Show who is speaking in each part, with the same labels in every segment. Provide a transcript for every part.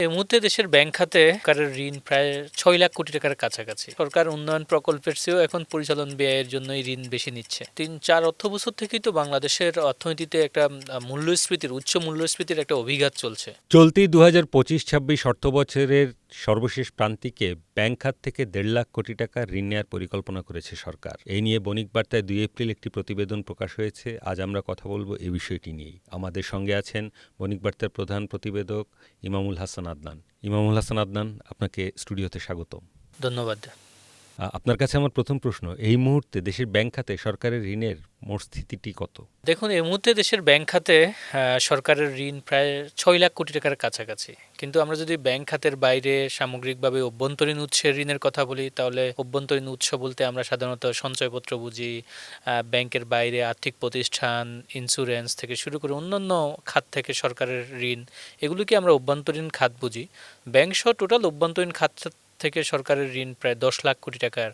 Speaker 1: এই মুহূর্তে দেশের ব্যাংক খাতে সরকারের ঋণ প্রায় ৬ লাখ কোটি টাকার কাছাকাছি। সরকার উন্নয়ন প্রকল্পের চেয়েও এখন পরিচালন ব্যয়ের জন্যই ঋণ বেশি নিচ্ছে। ৩-৪ অর্থবছর থেকেই তো বাংলাদেশের অর্থনীতিতে একটা মূল্যস্ফীতির উচ্চ মূল্যস্ফীতির একটা অভিঘাত চলছে।
Speaker 2: চলতি ২০২৫-২৬ অর্থবছরের সর্বশেষ প্রান্তিকে ব্যাংক খাত থেকে ১.৫ লাখ কোটি টাকা ঋণ নেওয়ার পরিকল্পনা করেছে সরকার। এই নিয়ে বণিক বার্তায় ২ এপ্রিল একটি প্রতিবেদন প্রকাশ হয়েছে। আজ আমরা কথা বলবো এই বিষয়টি নিয়েই। আমাদের সঙ্গে আছেন বণিক বার্তার প্রধান প্রতিবেদক ইমামুল হাসান আদনান। ইমামুল হাসান আদনান, আপনাকে স্টুডিওতে স্বাগতম।
Speaker 1: ধন্যবাদ।
Speaker 2: আপনার কাছে আমার প্রথম প্রশ্ন, এই মুহূর্তে দেশের ব্যাংক খাতে সরকারের ঋণের মোট স্থিতিটি কত?
Speaker 1: দেখুন, এই মুহূর্তে দেশের ব্যাংক খাতে সরকারের ঋণ প্রায় ৬ লাখ কোটি টাকার কাছাকাছি। কিন্তু আমরা যদি ব্যাংক খাতের বাইরে সামগ্রিকভাবে অভ্যন্তরীণ উৎসের ঋণের কথা বলি, তাহলে অভ্যন্তরীণ উৎস বলতে আমরা সাধারণত সঞ্চয়পত্র বুঝি, ব্যাংকের বাইরে আর্থিক প্রতিষ্ঠান, ইন্স্যুরেন্স থেকে শুরু করে অন্যান্য খাত থেকে সরকারের ঋণ, এগুলিকে আমরা অভ্যন্তরীণ খাত বুঝি। ব্যাংক সহ টোটাল অভ্যন্তরীণ খাত থেকে সরকারের ঋণ প্রায় ১০ লাখ কোটি টাকার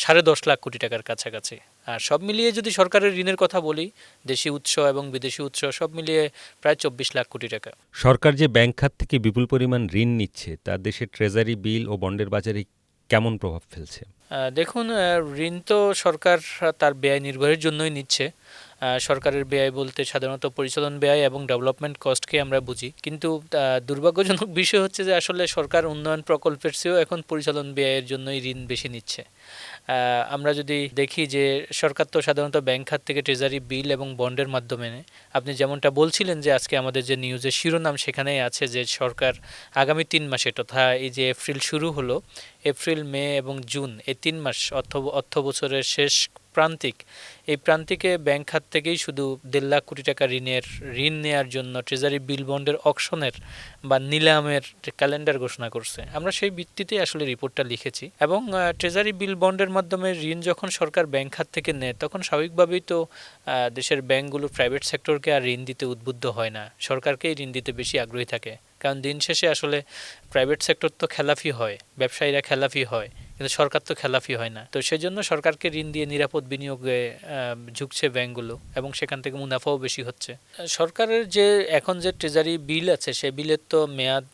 Speaker 1: ১০.৫ লাখ কোটি টাকার কাছাকাছি। আর সব মিলিয়ে যদি সরকারের ঋণের কথা বলি, দেশি উৎস এবং বিদেশি উৎস সব মিলিয়ে প্রায় ২৪ লাখ কোটি টাকা।
Speaker 2: সরকার যে ব্যাংক খাত থেকে বিপুল পরিমাণ ঋণ নিচ্ছে, তা দেশের ট্রেজারি বিল ও বন্ডের বাজারে কেমন প্রভাব ফেলছে?
Speaker 1: দেখুন, ঋণ তো সরকার তার ব্যয় নির্বাহের জন্যই নিচ্ছে। সরকারের ব্যয় বলতে সাধারণত পরিচালন ব্যয় এবং ডেভেলপমেন্ট কস্টকে আমরা বুঝি। কিন্তু দুর্ভাগ্যজনক বিষয় হচ্ছে যে আসলে সরকার উন্নয়ন প্রকল্পের চেয়েও এখন পরিচালন ব্যয়ের জন্যই ঋণ বেশি নিচ্ছে। আমরা যদি দেখি যে সরকার তো সাধারণত ব্যাংক খাত থেকে ট্রেজারি বিল এবং বন্ডের মাধ্যমে নেয়। আপনি যেমনটা বলছিলেন যে আজকে আমাদের যে নিউজের শিরোনাম সেখানেই আছে যে সরকার আগামী ৩ মাসে, তথা এই যে এপ্রিল শুরু হলো, এপ্রিল, মে এবং জুন, এই ৩ মাস অর্থ বছরের শেষ প্রান্তিক, এই প্রান্তিকে ব্যাংক খাত থেকেই শুধু ১.৫ লাখ কোটি টাকা ঋণ নেওয়ার জন্য ট্রেজারি বিল বন্ডের অকশনের বা নিলামের ক্যালেন্ডার ঘোষণা করছে। আমরা সেই ভিত্তিতে আসলে রিপোর্টটা লিখেছি। এবং ট্রেজারি বিল বন্ডের মাধ্যমে ঋণ যখন সরকার ব্যাংক খাত থেকে নেয়, তখন স্বাভাবিকভাবেই তো দেশের ব্যাংকগুলো প্রাইভেট সেক্টরকে আর ঋণ দিতে উদ্বুদ্ধ হয় না, সরকারকেই ঋণ দিতে বেশি আগ্রহী থাকে। কারণ দিন শেষে আসলে প্রাইভেট সেক্টর তো খেলাফি হয়, ব্যবসায়ীরা খেলাফি হয়, কিন্তু সরকার তো খেলাফি হয় না। তো সেই জন্য সরকারকে ঋণ দিয়ে নিরাপদ বিনিয়োগে ঝুঁকছে ব্যাংকগুলো এবং সেখান থেকে মুনাফাও বেশি হচ্ছে। সরকারের যে এখন যে ট্রেজারি বিল আছে, সেই বিলের তো মেয়াদ,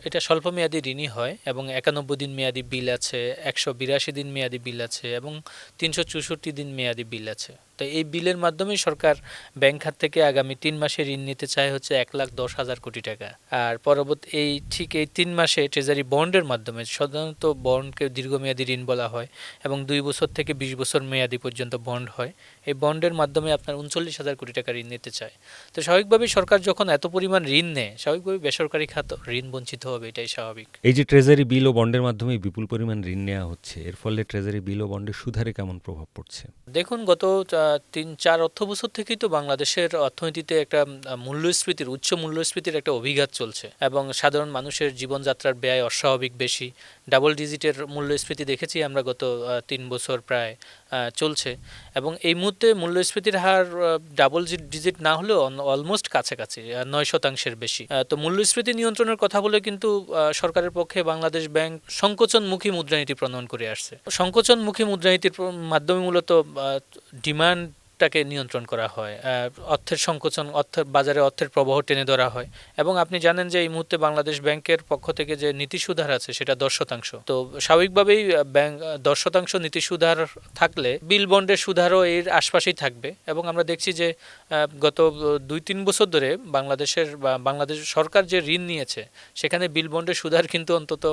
Speaker 1: এটা স্বল্প মেয়াদি ঋণই হয় এবং ৯১ দিন মেয়াদি বিল আছে, ১৮২ দিন মেয়াদি বিল আছে এবং ৩৬৪ দিন মেয়াদি বিল আছে। তো এই বিলের মাধ্যমেই সরকার ব্যাংক খাত থেকে আগামী ৩ মাসে ঋণ নিতে চায় হচ্ছে ১,১০,০০০ কোটি টাকা। আর পরবর্তী এই ৩ মাসে ট্রেজারি বন্ডের মাধ্যমে, সাধারণত বন্ডকে দীর্ঘমেয়াদী ঋণ বলা হয় এবং ২ বছর থেকে ২০ বছর মেয়াদি পর্যন্ত বন্ড হয়। এই বন্ডের মাধ্যমে আপনার ৩৯,০০০ কোটি টাকা ঋণ নিতে চায়। তো স্বাভাবিকভাবেই সরকার যখন এত পরিমাণ ঋণ নেয়, স্বাভাবিকভাবেই বেসরকারি খাত ঋণ বঞ্চিত হবে, এটাই স্বাভাবিক।
Speaker 2: এই যে ট্রেজারি বিল ও বন্ডের মাধ্যমে বিপুল পরিমাণ ঋণ নেওয়া হচ্ছে, এর ফলে ট্রেজারি বিল ও বন্ডের সুদহারে কেমন প্রভাব পড়ছে?
Speaker 1: দেখুন, গত ৩-৪ অর্থবছর থেকেই তো বাংলাদেশের অর্থনীতিতে একটা উচ্চ মূল্যস্ফীতির একটা অভিঘাত চলছে এবং সাধারণ মানুষের জীবনযাত্রার ব্যয় অস্বাভাবিক বেশি। ডাবল ডিজিটের মূল্যস্ফীতি দেখেছি আমরা গত ৩ বছর প্রায় চলছে এবং এই মুহূর্তে মূল্যস্ফীতির হার ডাবল ডিজিট না হলেও অলমোস্ট কাছাকাছি ৯% বেশি। তো মূল্যস্ফীতি নিয়ন্ত্রণের কথা বলে কিন্তু সরকারের পক্ষে বাংলাদেশ ব্যাংক সংকোচনমুখী মুদ্রানীতি প্রণয়ন করে আসছে। সংকোচনমুখী মুদ্রানীতির মাধ্যমে মূলত ডিমান্ডটাকে নিয়ন্ত্রণ করা হয়, অর্থের সংকোচন, বাজারে অর্থের প্রবাহ টেনে ধরা হয়। এবং আপনি জানেন যে এই মুহূর্তে বাংলাদেশ ব্যাংকের পক্ষ থেকে যে নীতি সুধার আছে সেটা ১০%। তো স্বাভাবিকভাবেই ব্যাংক ১০% নীতি সুধার থাকলে বিল বন্ডের সুধারও এর আশপাশেই থাকবে। এবং আমরা দেখছি যে গত ২-৩ বছর ধরে বাংলাদেশ সরকার যে ঋণ নিয়েছে, সেখানে বিল বন্ডের সুধার কিন্তু অন্তত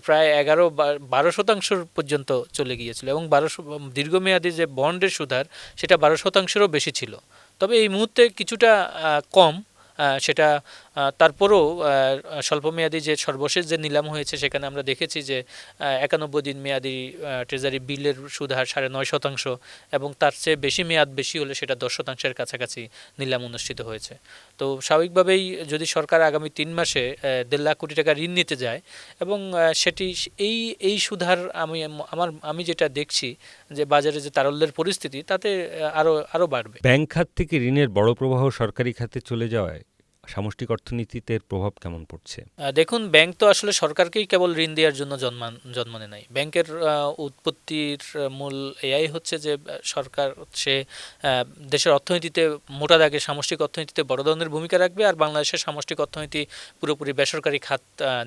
Speaker 1: প্রায় ১১-১২% পর্যন্ত চলে গিয়েছিল এবং দীর্ঘমেয়াদী যে বন্ডের সুধার, সেটা ১২%-এরও বেশি ছিল। তবে এই মুহূর্তে কিছুটা কম, সেটা তারপরও স্বল্পমেয়াদী যে সর্বশেষ যে নিলাম হয়েছে, সেখানে আমরা দেখেছি যে ৯১ দিন মেয়াদি ট্রেজারি বিলের সুদহার ৯.৫% এবং তার চেয়ে মেয়াদ বেশি হলে সেটা ১০%-এর কাছাকাছি নিলাম অনুষ্ঠিত হয়েছে। তো স্বাভাবিকভাবেই যদি সরকার আগামী ৩ মাসে ১.৫ লাখ কোটি টাকা ঋণ নিতে যায় এবং সেটি এই সুদহার আমি যেটা দেখছি যে বাজারে যে তারল্যের পরিস্থিতি, তাতে আরও বাড়বে।
Speaker 2: ব্যাংক খাত থেকে ঋণের বড় প্রবাহ সরকারি খাতে চলে যাওয়ায় সামষ্টিক অর্থনীতিতে এর প্রভাব কেমন পড়ছে?
Speaker 1: দেখুন, ব্যাংক তো আসলে সরকারকেই কেবল ঋণ দেওয়ার জন্য জন্ম নেয় নাই। ব্যাংকের উৎপত্তির মূল এআই হচ্ছে যে সরকার সে দেশের অর্থনীতিতে মোটা দাগে সামষ্টিক অর্থনীতিতে বড় ধরনের ভূমিকা রাখবে, আর বাংলাদেশের সামষ্টিক অর্থনীতি পুরোপুরি বেসরকারি খাত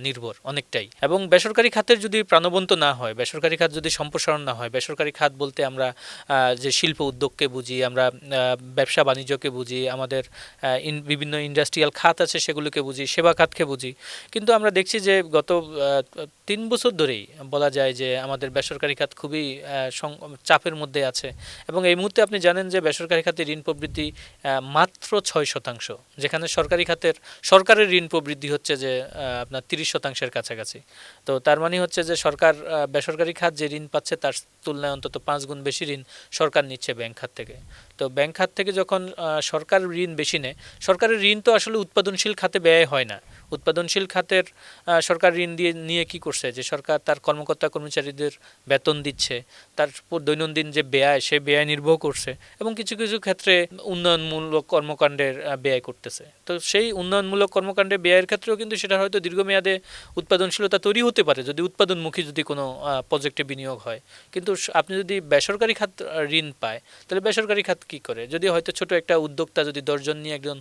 Speaker 1: নির্ভর অনেকটাই। এবং বেসরকারি খাতের যদি প্রাণবন্ত না হয়, বেসরকারি খাত যদি সম্প্রসারণ না হয়, বেসরকারি খাত বলতে আমরা যে শিল্প উদ্যোগকে বুঝি, আমরা ব্যবসা বাণিজ্যকে বুঝি, আমাদের বিভিন্ন ইন্ডাস্ট্রিয়াল খাত আছে সেগুলোকে বুঝি, সেবা খাতকে বুঝি। কিন্তু আমরা দেখছি যে গত 3 বছর ধরেই বলা যায় যে আমাদের বেসরকারি খাত খুবই চাপের মধ্যে আছে। এবং এই মুহূর্তে আপনি জানেন যে বেসরকারি খাতে ঋণ প্রবৃদ্ধি মাত্র 6%, যেখানে সরকারের ঋণ প্রবৃদ্ধি হচ্ছে যে আপনার 30%-এর কাছাকাছি। তো তার মানে হচ্ছে যে সরকার বেসরকারি খাত যে ঋণ পাচ্ছে তার তুলনায় অন্তত 5 গুণ বেশি ঋণ সরকার নিচ্ছে ব্যাংক খাত থেকে। তো ব্যাংক খাত থেকে যখন সরকার ঋণ বেশি নেয়, সরকারের ঋণ তো আসলে উৎপাদনশীল খাতে ব্যয় হয় না। উৎপাদনশীল খাতের সরকার ঋণ নিয়ে কি করছে, যে সরকার তার কর্মকর্তা কর্মচারীদের বেতন দিচ্ছে, তার দৈনন্দিন যে ব্যয় সে ব্যয় নির্বাহ করছে, এবং কিছু কিছু ক্ষেত্রে উন্নয়নমূলক কর্মকাণ্ডের ব্যয় করতেছে। তো সেই উন্নয়নমূলক কর্মকাণ্ডে ব্যয়ের ক্ষেত্রেও কিন্তু সেটা হয়তো দীর্ঘমেয়াদে উৎপাদনশীলতা তৈরি হতে পারে যদি উৎপাদনমুখী যদি কোনো প্রজেক্টে বিনিয়োগ হয়। কিন্তু আপনি যদি বেসরকারি খাত ঋণ পায়, তাহলে বেসরকারি খাত কী করে? যদি হয়তো ছোট একটা উদ্যোক্তা যদি 10 জন নিয়ে একজন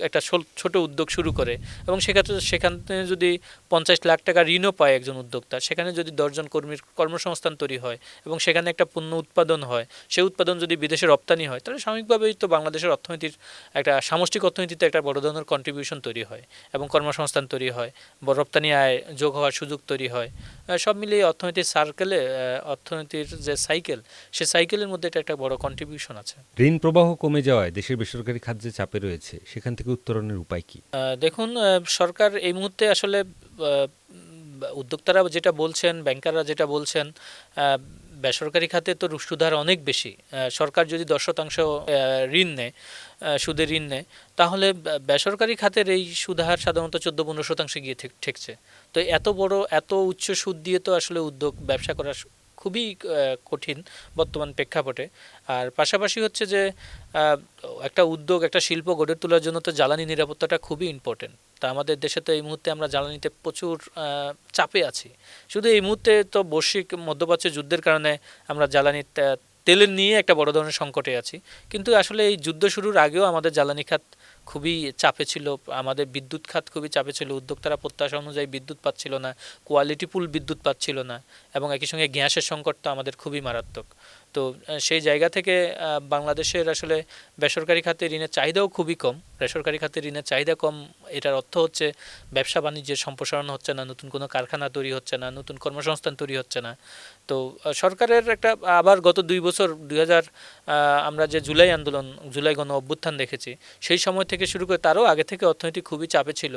Speaker 1: একটা ছোট উদ্যোগ শুরু করে, এবং সেখানে যদি 50 লাখ টাকা ঋণও পায় একজন উদ্যোক্তা, সেখানে যদি 10 জন কর্মীর কর্মসংস্থান তৈরি হয় এবং সেখানে একটা পণ্য উৎপাদন হয়, সেই উৎপাদন যদি বিদেশে রপ্তানি হয়, তাহলে স্বাভাবিকভাবেই তো বাংলাদেশের অর্থনীতির একটা সামষ্টিক অর্থনীতিতে একটা বড় ধরনের কন্ট্রিবিউশন তৈরি হয় এবং কর্মসংস্থান তৈরি হয়, রপ্তানি আয় যোগ হওয়ার সুযোগ তৈরি হয়। সব মিলিয়ে অর্থনীতির যে সাইকেল, সে সাইকেলের মধ্যে এটা একটা বড় কন্ট্রিবিউশন আছে।
Speaker 2: ঋণ প্রবাহ কমে যাওয়ায় দেশের বেসরকারি খাত যে চাপে রয়েছে, সেখান থেকে উত্তরণের উপায় কি?
Speaker 1: দেখুন, সরকার এই মুহূর্তে আসলে উদ্যোক্তারা যেটা বলছেন, ব্যাংকাররা যেটা বলছেন, বেসরকারি খাতে তো সুদহার অনেক বেশি। সরকার যদি 10% ঋণ নেয়, সুদে ঋণ নেয়, তাহলে বেসরকারি খাতের এই সুদহার সাধারণত 14-15% গিয়ে ঠেকছে। তো এত উচ্চ সুদ দিয়ে তো আসলে ব্যবসা করা খুবই কঠিন বর্তমান প্রেক্ষাপটে। আর পাশাপাশি হচ্ছে যে একটা উদ্যোগ, একটা শিল্প গড়ে তোলার জন্য তো জ্বালানি নিরাপত্তাটা খুবই ইম্পর্টেন্ট। তা আমাদের দেশে তো এই মুহূর্তে আমরা জ্বালানিতে প্রচুর চাপে আছি। শুধু এই মুহূর্তে তো বৈশ্বিক মধ্যপ্রাচ্য যুদ্ধের কারণে আমরা তেলের নিয়ে একটা বড় ধরনের সংকটে আছি। কিন্তু আসলে এই যুদ্ধ শুরুর আগেও আমাদের জ্বালানি খাত খুবই চাপে ছিল, আমাদের বিদ্যুৎ খাত খুবই চাপে ছিল। উদ্যোক্তারা প্রত্যাশা অনুযায়ী বিদ্যুৎ পাচ্ছিল না, কোয়ালিটিফুল বিদ্যুৎ পাচ্ছিল না, এবং একই সঙ্গে গ্যাসের সংকট তো আমাদের খুবই মারাত্মক। তো সেই জায়গা থেকে বাংলাদেশের আসলে বেসরকারি খাতে ঋণের চাহিদাও খুবই কম। বেসরকারি খাতে ঋণের চাহিদা কম, এটার অর্থ হচ্ছে ব্যবসা বাণিজ্যের সম্প্রসারণ হচ্ছে না, নতুন কোনো কারখানা তৈরি হচ্ছে না, নতুন কর্মসংস্থান তৈরি হচ্ছে না। তো সরকারের একটা আবার গত 2 বছর আমরা যে জুলাই গণ অভ্যুত্থান দেখেছি, সেই সময় থেকে শুরু করে তারও আগে থেকে অর্থনীতি খুবই চাপে ছিল,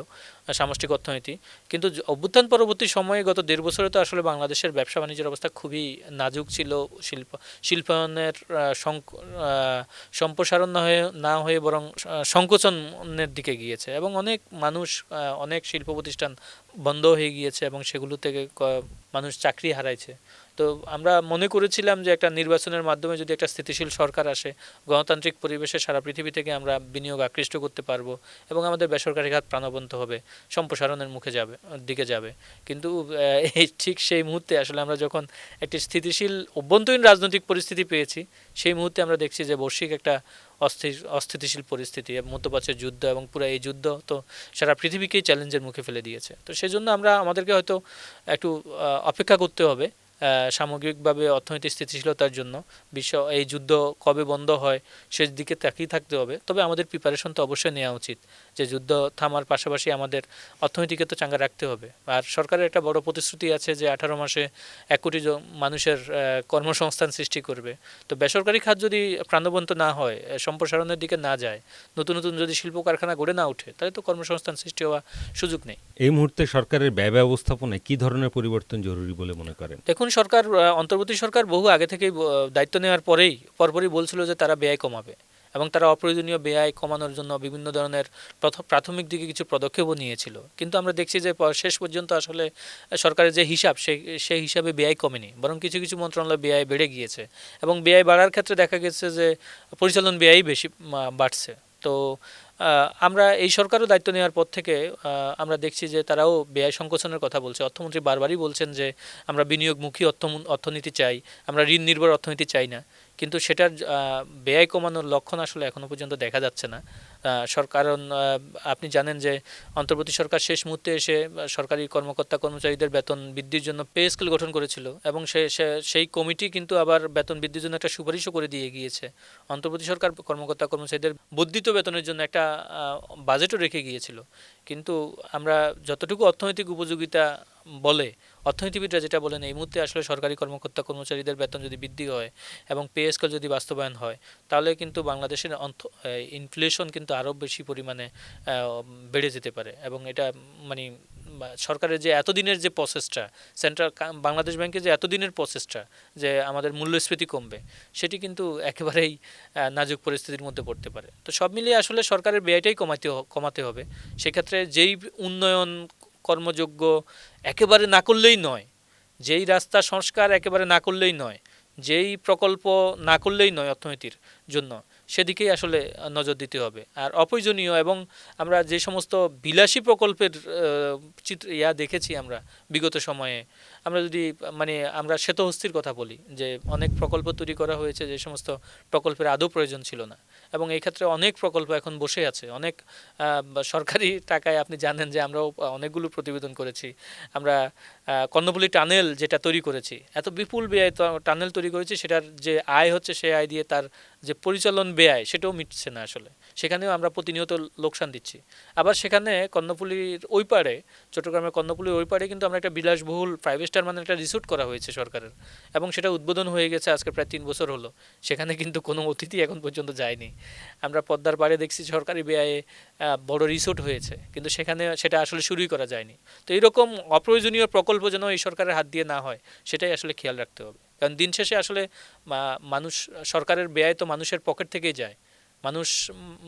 Speaker 1: সামষ্টিক অর্থনীতি। কিন্তু অভ্যুত্থান পরবর্তী সময়ে গত 1.5 বছরে তো আসলে বাংলাদেশের ব্যবসা বাণিজ্যের অবস্থা খুবই নাজুক ছিল। শিল্পায়নের সম্প্রসারণ না হয়ে বরং সংকোচনের দিকে গিয়েছে, এবং অনেক মানুষ, অনেক শিল্প প্রতিষ্ঠান বন্ধ হয়ে গিয়েছে, এবং সেগুলো থেকে মানুষ চাকরি হারাইছে। তো আমরা মনে করেছিলাম যে একটা নির্বাচনের মাধ্যমে যদি একটা স্থিতিশীল সরকার আসে, গণতান্ত্রিক পরিবেশে সারা পৃথিবী থেকে আমরা বিনিয়োগ আকৃষ্ট করতে পারবো, এবং আমাদের বেসরকারি খাত প্রাণবন্ত হবে, সম্প্রসারণের দিকে যাবে। কিন্তু ঠিক সেই মুহূর্তে আসলে আমরা যখন একটি স্থিতিশীল অভ্যন্তরীণ রাজনৈতিক পরিস্থিতি পেয়েছি, সেই মুহূর্তে আমরা দেখছি যে বৈশ্বিক একটা অস্থিতিশীল পরিস্থিতি, মধ্যপ্রাচ্যের যুদ্ধ, এবং পুরো এই যুদ্ধ তো সারা পৃথিবীকেই চ্যালেঞ্জের মুখে ফেলে দিয়েছে। তো সেজন্য আমাদেরকে হয়তো একটু অপেক্ষা করতে হবে সামগ্রিকভাবে অর্থনৈতিক স্থিতিশীলতার জন্য। এই যুদ্ধ কবে বন্ধ হয় সেই দিকে তাকিয়ে থাকতে হবে। তবে আমাদের প্রিপারেশন তো অবশ্যই নেওয়া উচিত, যে যুদ্ধ থামার পাশাপাশি আমাদের অর্থনীতিকে তো চাঙ্গা রাখতে হবে। আর সরকারের একটা বড় প্রতিশ্রুতি আছে যে 18 মাসে 1 কোটি মানুষের কর্মসংস্থান সৃষ্টি করবে। তো বেসরকারি খাত যদি প্রাণবন্ত না হয়, সম্প্রসারণের দিকে না যায়, নতুন নতুন যদি শিল্প কারখানা গড়ে না ওঠে, তাহলে তো কর্মসংস্থান সৃষ্টি হওয়া সুযোগ নেই।
Speaker 2: এই মুহূর্তে সরকারের ব্যয় ব্যবস্থাপনায় কী ধরনের পরিবর্তন জরুরি বলে মনে করেন?
Speaker 1: দেখুন, অন্তর্বর্তী সরকার বহু আগে থেকেই দায়িত্ব নেওয়ার পরপরই বলছিল যে তারা ব্যয় কমাবে, এবং তারা অপ্রয়োজনীয় ব্যয় কমানোর জন্য বিভিন্ন ধরনের প্রাথমিক দিকে কিছু পদক্ষেপও নিয়েছিল। কিন্তু আমরা দেখছি যে শেষ পর্যন্ত আসলে সরকারের যে হিসাব, সেই হিসাবে ব্যয় কমেনি, বরং কিছু কিছু মন্ত্রণালয় ব্যয় বেড়ে গিয়েছে, এবং ব্যয় বাড়ার ক্ষেত্রে দেখা গেছে যে পরিচালন ব্যয়ই বেশি বাড়ছে। তো আমরা এই সরকারও দায়িত্ব নেওয়ার পর থেকে আমরা দেখছি যে তারাও ব্যয় সংকোচনের কথা বলছে। অর্থমন্ত্রী বারবারই বলছেন যে আমরা বিনিয়োগমুখী অর্থনীতি চাই, আমরা ঋণ নির্ভর অর্থনীতি চাই না, কিন্তু সেটার ব্যয় কমানোর লক্ষণ আসলে এখনও পর্যন্ত দেখা যাচ্ছে না। কারণ আপনি জানেন যে অন্তর্বর্তী সরকার শেষ মুহূর্তে এসে সরকারি কর্মকর্তা কর্মচারীদের বেতন বৃদ্ধির জন্য পে স্কেল গঠন করেছিল, এবং সেই কমিটি কিন্তু আবার বেতন বৃদ্ধির জন্য একটা সুপারিশও করে দিয়ে গিয়েছে। অন্তর্বর্তী সরকার কর্মকর্তা কর্মচারীদের বর্ধিত বেতনের জন্য একটা বাজেটও রেখে গিয়েছিল। কিন্তু আমরা যতটুকু অর্থনৈতিক উপযোগিতা বলে, অর্থনীতিবিদরা যেটা বলেন, এই মুহূর্তে আসলে সরকারি কর্মকর্তা কর্মচারীদের বেতন যদি বৃদ্ধি হয় এবং পে স্কেল যদি বাস্তবায়ন হয়, তাহলে কিন্তু বাংলাদেশের ইনফ্লেশন কিন্তু আরও বেশি পরিমাণে বেড়ে যেতে পারে। এবং এটা মানে সরকারের যে এতদিনের যে প্রসেসটা, বাংলাদেশ ব্যাংকের যে এতদিনের প্রসেসটা যে আমাদের মূল্যস্ফীতি কমবে, সেটি কিন্তু একেবারেই নাজুক পরিস্থিতির মধ্যে পড়তে পারে। তো সব মিলিয়ে আসলে সরকারের ব্যয়টাই কমাতে হবে। সেক্ষেত্রে যেই উন্নয়ন কর্মযোগ্য একেবারে না করলেই নয়, যেই রাস্তা সংস্কার একেবারে না করলেই নয়, যেই প্রকল্প না করলেই নয় অর্থনীতির জন্য, সেদিকেই আসলে নজর দিতে হবে। আর অপ্রয়োজনীয় এবং আমরা যে সমস্ত বিলাসী প্রকল্পের দেখেছি আমরা বিগত সময়ে, আমরা যদি আমরা শ্বেতহস্তির কথা বলি, যে অনেক প্রকল্প তৈরি করা হয়েছে যে সমস্ত প্রকল্পের আদৌ প্রয়োজন ছিল না, এবং এই ক্ষেত্রে অনেক প্রকল্প এখন বসে আছে। অনেক সরকারি টাকায় আপনি জানেন যে আমরাও অনেকগুলো প্রতিবেদন করেছি। আমরা কর্ণফুলী টানেল যেটা তৈরি করেছি, এত বিপুল ব্যয় টানেল তৈরি করেছি, সেটার যে আয় হচ্ছে সেই আয় দিয়ে তার যে পরিচালন ব্যয় সেটাও মিটছে না আসলে। সেখানেও আমরা প্রতিনিয়ত লোকসান দিচ্ছি। আবার সেখানে কর্ণফুলীর ওই পাড়ে, চট্টগ্রামের কর্ণফুলীর ওই পাড়ে কিন্তু আমরা একটা বিলাসবহুল 5 স্টার মানের একটা রিসোর্ট করা হয়েছে সরকারের, এবং সেটা উদ্বোধন হয়ে গেছে আজকে প্রায় 3 বছর হলো। সেখানে কিন্তু কোনো অতিথি এখন পর্যন্ত যায়নি। আমরা পদ্মার পাড়ে দেখছি সরকারি ব্যয়ে বড় রিসোর্ট হয়েছে, কিন্তু সেটা আসলে শুরুই করা যায়নি। তো এইরকম অপ্রয়োজনীয় প্রকল্প যেন এই সরকারের হাত দিয়ে না হয়, সেটাই আসলে খেয়াল রাখতে হবে। কারণ দিন শেষে আসলে সরকারের ব্যয় তো মানুষের পকেট থেকেই যায়,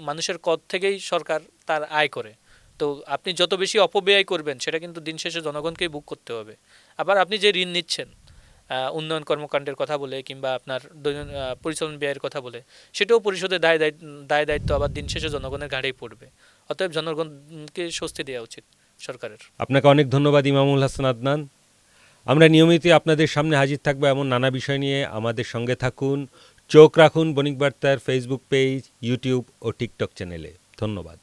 Speaker 1: মানুষের কর থেকেই সরকার তার আয় করে। তো আপনি যত বেশি অপব্যয় করবেন, সেটা কিন্তু দিন শেষে জনগণকেই ভোগ করতে হবে। আবার আপনি যে ঋণ নিচ্ছেন উন্নয়ন কর্মকাণ্ডের কথা বলে কিংবা আপনার পরিচালন ব্যয়ের কথা বলে, সেটাও পরিশোধের দায় দায়িত্ব আবার দিন শেষে জনগণের ঘাড়েই পড়বে। অতএব জনগণকে স্বস্তি দেওয়া উচিত সরকারের।
Speaker 2: আপনাকে অনেক ধন্যবাদ ইমামুল হাসান আদনান। আমরা নিয়মিতই আপনাদের সামনে হাজির থাকবো এমন নানা বিষয় নিয়ে। আমাদের সঙ্গে থাকুন, চোখ রাখুন বণিক বার্তার ফেসবুক পেজ, ইউটিউব ও টিকটক চ্যানেলে। ধন্যবাদ।